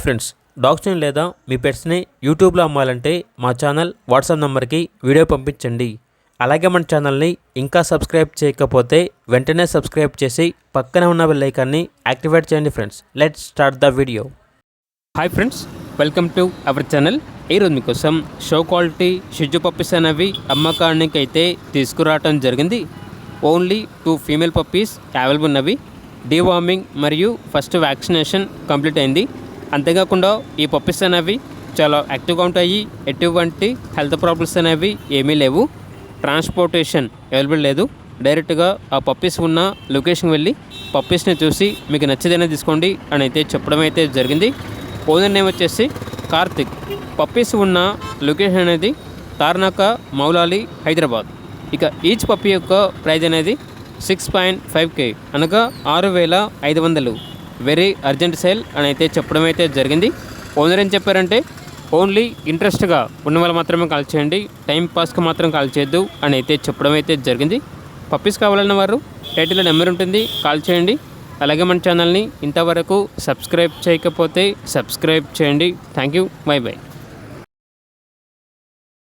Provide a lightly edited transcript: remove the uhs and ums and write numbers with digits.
Friends, డాగ్స్ని లేదా మీ పెట్స్ని యూట్యూబ్లో అమ్మాలంటే మా ఛానల్ వాట్సాప్ నెంబర్కి వీడియో పంపించండి. అలాగే మన ఛానల్ని ఇంకా సబ్స్క్రైబ్ చేయకపోతే వెంటనే సబ్స్క్రైబ్ చేసి పక్కనే ఉన్న బెల్ ఐకాన్ని యాక్టివేట్ చేయండి. Friends, let's start the video. Hi friends, welcome to our channel. ఈరోజు మీకోసం షో క్వాలిటీ షిజు పప్పీస్ అనేవి అమ్మకానికి అయితే తీసుకురావడం జరిగింది. ఓన్లీ 2 ఫీమేల్ పప్పీస్ అవైలబుల్ ఉన్నవి. డీవార్మింగ్ మరియు ఫస్ట్ వ్యాక్సినేషన్ కంప్లీట్ అయింది. అంతేకాకుండా ఈ పప్పీస్ అనేవి చాలా యాక్టివ్గా ఉంటాయి. ఎటువంటి హెల్త్ ప్రాబ్లమ్స్ అనేవి ఏమీ లేవు. ట్రాన్స్పోర్టేషన్ అవైలబుల్ లేదు. డైరెక్ట్గా ఆ పప్పీస్ ఉన్న లొకేషన్కి వెళ్ళి పప్పీస్ని చూసి మీకు నచ్చేదైనా తీసుకోండి అని అయితే చెప్పడం అయితే జరిగింది. ఓనర్ నేమ్ వచ్చేసి కార్తిక్. పప్పీస్ ఉన్న లొకేషన్ అనేది తార్నాక, మౌలాలి, హైదరాబాద్. ఇక ఈచ్ పప్పీ యొక్క ప్రైజ్ అనేది 6.5K అనగా 6,500. వెరీ అర్జెంట్ సేల్ అని అయితే చెప్పడం అయితే జరిగింది. ఓనర్ ఏం చెప్పారంటే ఓన్లీ ఇంట్రెస్ట్గా ఉన్న వాళ్ళు మాత్రమే కాల్ చేయండి, టైం పాస్కి మాత్రం కాల్ చేయొద్దు అని అయితే చెప్పడం అయితే జరిగింది. పప్పీస్ కావాలన్న వారు టైటిల్లో నెంబర్ ఉంటుంది, కాల్ చేయండి. అలాగే మన ఛానల్ని ఇంతవరకు సబ్స్క్రైబ్ చేయకపోతే సబ్స్క్రైబ్ చేయండి. Thank you, by by.